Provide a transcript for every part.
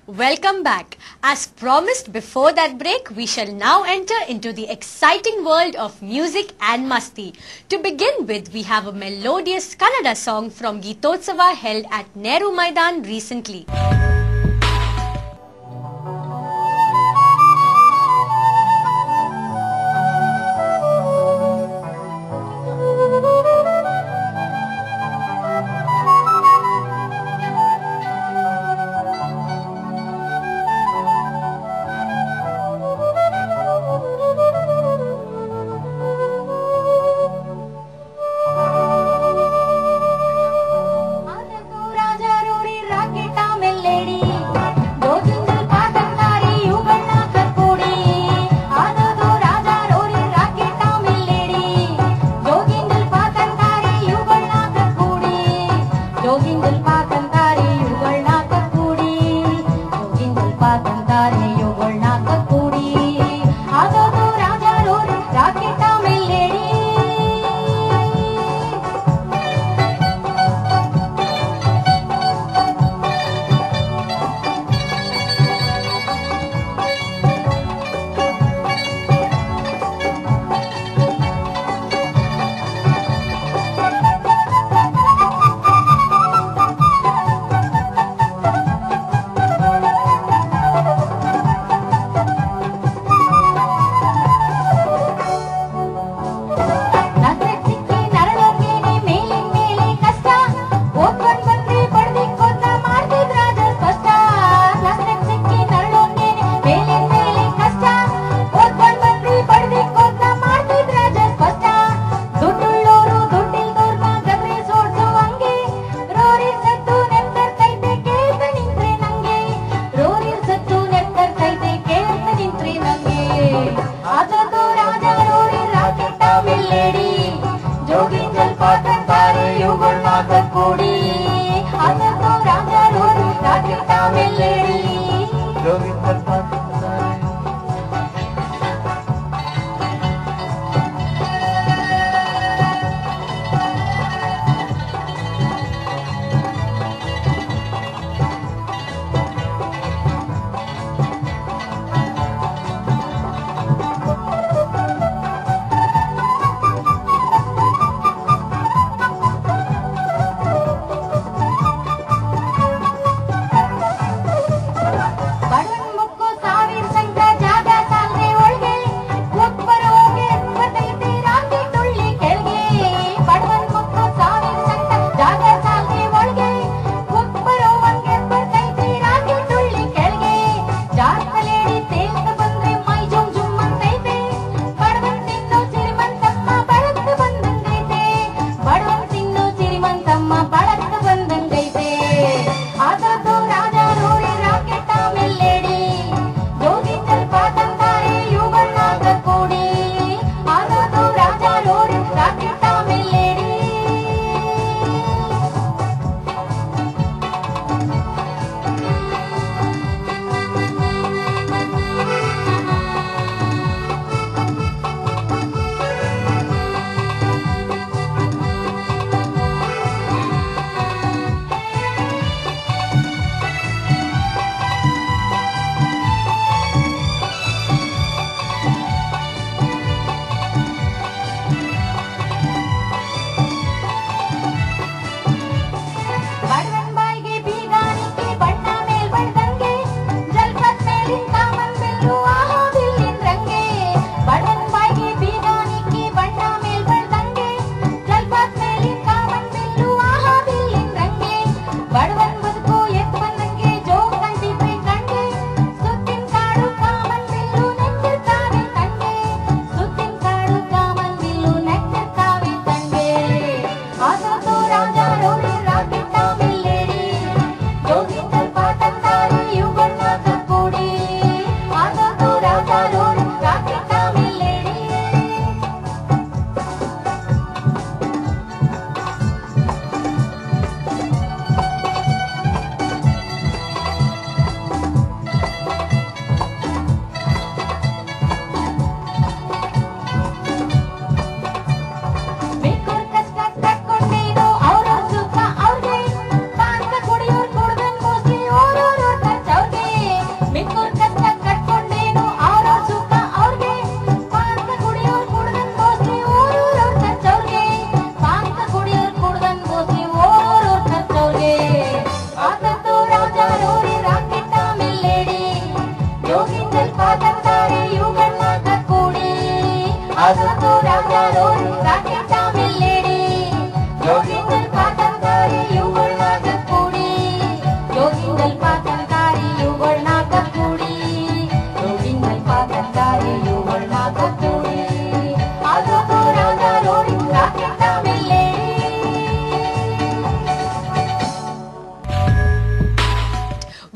Welcome back. As promised before that break, we shall now enter into the exciting world of music and masti. To begin with, we have a melodious Kannada song from Geetotsava held at Nehru Maidan recently.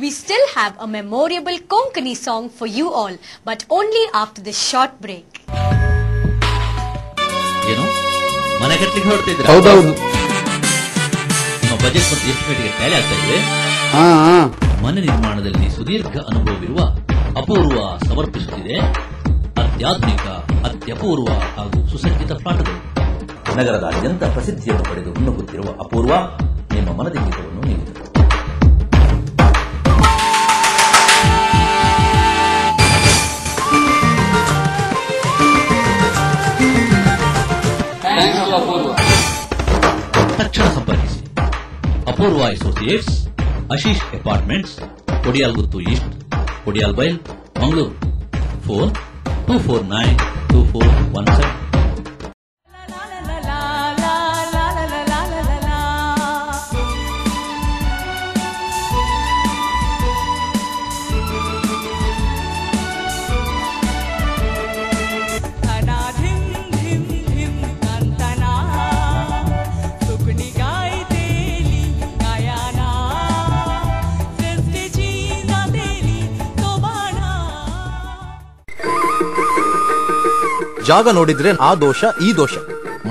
We still have a memorable Konkani song for you all, but only after this short break. ಏನು ಮನೆ ಕಟ್ಟಲಿಕ್ಕೆ ಹೊರಡ್ತಿದ್ರೆ ಹೌದೌದು ನಿಮ್ಮ budget ಮತ್ತು ಎಸ್ಟಿಮೇಟ್ಗೆ Tally ಆಗ್ತಾ ಇದೆ. ಮನೆ ನಿರ್ಮಾಣದಲ್ಲಿ ಸುದೀರ್ಘ ಅನುಭವವಿರುವ ಅಪೂರ್ವ ಸಮರ್ಪಿಸುತ್ತಿದೆ ಅತ್ಯಾಧುನಿಕ ಅತ್ಯಪೂರ್ವ ಹಾಗೂ ಸುಸಜ್ಜಿತ ಪ್ಲಾಟ್ಗಳು. ನಗರದಾದ್ಯಂತ ಪ್ರಸಿದ್ಧಿಯನ್ನು ಪಡೆದು ಮುನ್ನುಗ್ಗುತ್ತಿರುವ ಅಪೂರ್ವ ನಿಮ್ಮ ಮನದಿಂಗಿತವನ್ನು ನೀಡುತ್ತದೆ. ತಕ್ಷಣ ಸಂಪರ್ಕಿಸಿ Apoorva associates, Ashish apartments, Kodialguthu east, Kodialbail, Mangaluru. Phone 2492417. ಜಾಗ ನೋಡಿದ್ರೆ ಆ ದೋಷ ಈ ದೋಷ,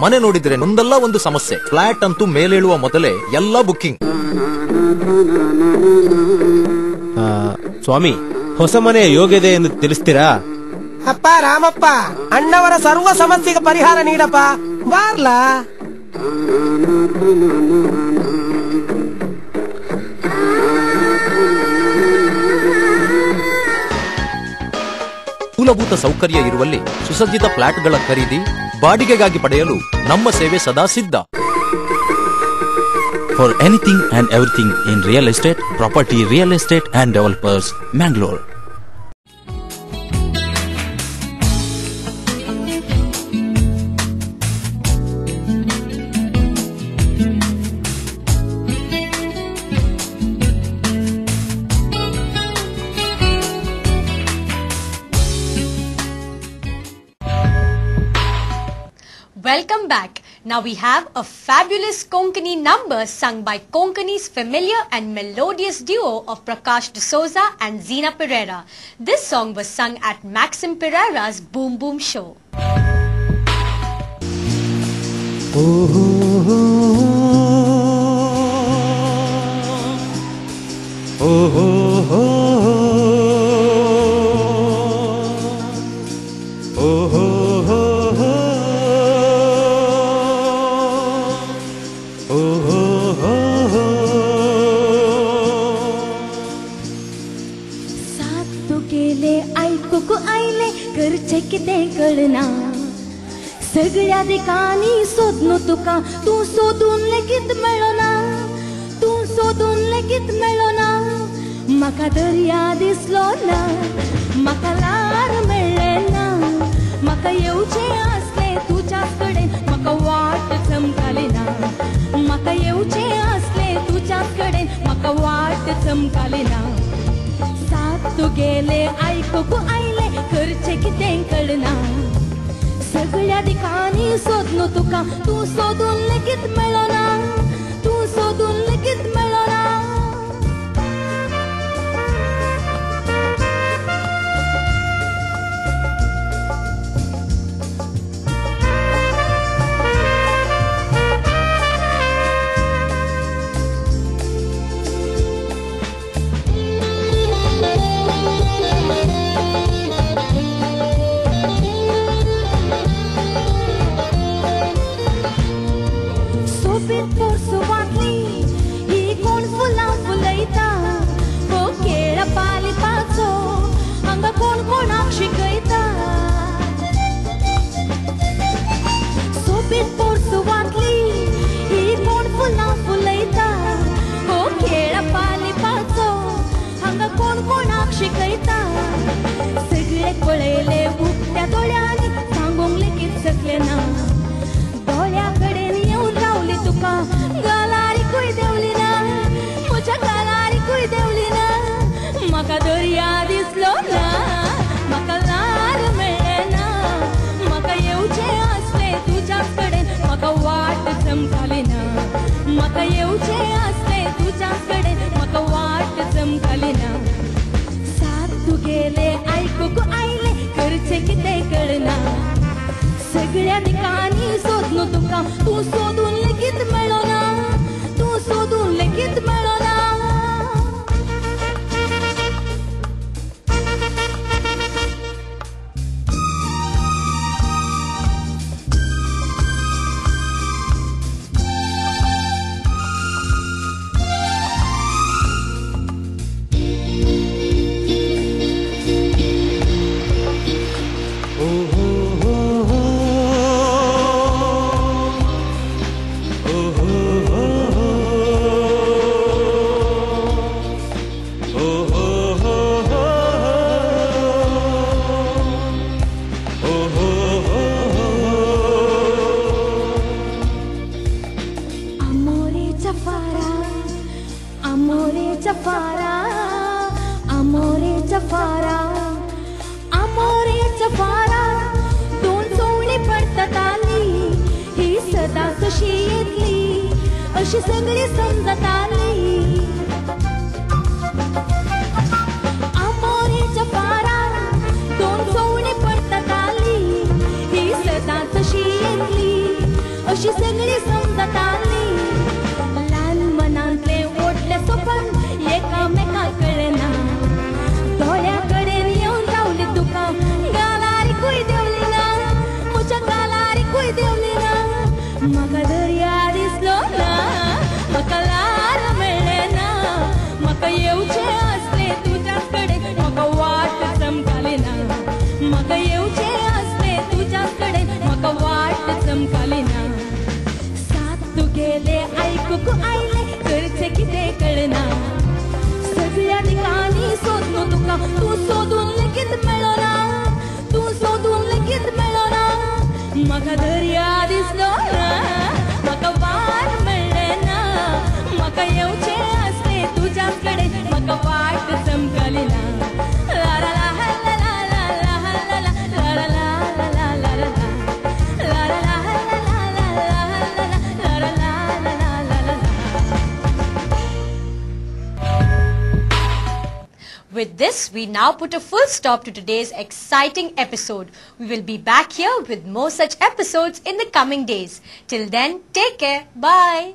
ಮನೆ ನೋಡಿದ್ರೆ ಒಂದಲ್ಲ ಒಂದು ಸಮಸ್ಯೆ. ಫ್ಲಾಟ್ ಅಂತೂ ಮೇಲೇಳುವ ಮೊದಲೇ ಎಲ್ಲ ಬುಕ್ಕಿಂಗ್. ಸ್ವಾಮಿ, ಹೊಸ ಮನೆಯ ಯೋಗ್ಯತೆ ಎಂದು ತಿಳಿಸ್ತೀರಾ? ಅಪ್ಪ ರಾಮಪ್ಪ, ಅಣ್ಣವರ ಸರ್ವ ಸಮಸ್ಯೆಗೆ ಪರಿಹಾರ ನೀಡಪ್ಪ, ಬಾರ್ಲಾ. ಮೂಲಭೂತ ಸೌಕರ್ಯ ಇರುವಲ್ಲಿ ಸುಸಜ್ಜಿತ ಫ್ಲಾಟ್ಗಳ ಖರೀದಿ, ಬಾಡಿಗೆಗಾಗಿ ಪಡೆಯಲು ನಮ್ಮ ಸೇವೆ ಸದಾ ಸಿದ್ಧ. For anything and everything in real estate, property, real estate and developers, Mangalore. Welcome back. Now we have a fabulous Konkani number sung by Konkani's familiar and melodious duo of Prakash D'Souza and Zina Pereira. This song was sung at Maxim Pereira's Boom Boom Show. किती कळना सगळ्या ठिकाणी शोधनो तुका, तू शोधून लेगीत मेळना, तू शोधून लेगीत मेळना. म्हाका दर्या दिसलो ना, म्हाका लार मेळ्ळे ना, म्हाका येवचे आसले तुज्याच कडेन, म्हाका वाट चमकाली ना, म्हाका येवचे आसले तुज्याच कडेन, म्हाका वाट चमकाली ना. साथ तू गेले आयकूंक आयले करचे कितें कळना, सगळ्या ठिकाणी सोदनो तुका, तू सोदून लेगीत मेळना, तू सोदून लेगीत मेळना. सगळे पळयले उक्त्या दोळ्यांनी, सांगूंक लेगीत शकले ना. दोळ्या कडेन येवन रावली तुका, गालारीकूय देवली ना, म्हज्या गालारीकूय देवली ना. म्हाका दर्या दिसलो ना, म्हाका लार मेळ्ळे ना, म्हाका येवचे आसले तुज्याच कडेन, म्हाका वाट चमकाली ना, म्हाका येवचे आसले तुज्याच कडेन, म्हाका वाट चमकाली ना. Jafara, Amore Jafara, Amore Jafara. दोन सोवळी पडतात आली, ही सदा कशी येतली, अशी सगळी समजत आली. Amore Jafara, दोन सोवळी पडतात आली, ही सदा कशी येतली, अशी सगळी समजत आली. लहान मनातले ओढले सोपन एकामेका कळना, डोळ्याकडे येऊन जावली तुका, गालारी कुई देवली ना, मुझ्या गालारी कुई देवली ना. मका दर्या दिसलो ना, मका लाल मिळले ना, मका येऊचे असले तुझ्याकडे, मका वाट चमकाली ना, मका येऊचे असले तुझ्याकडे, मका वाट चमकाली ना. सात तू गेले ऐकूक आईले, करचे किती कळना, सगळ्या ठिकाणी शोधलो तुका, तू शोधून लगेच मिळवला, तू शोधून लगेच मिळवला. मका दर्या दिसलो ना, मका वाट मिळले ना, मका येऊचे असले तुझ्याकडे, मका वाट चमकाली ना. ला ला ला ला ला ला ला ला ला ला ला ला ला ला ला ला. La la la la la la la la la la la la la. With this, we now put a full stop to today's exciting episode. We will be back here with more such episodes in the coming days. Till then, take care. Bye.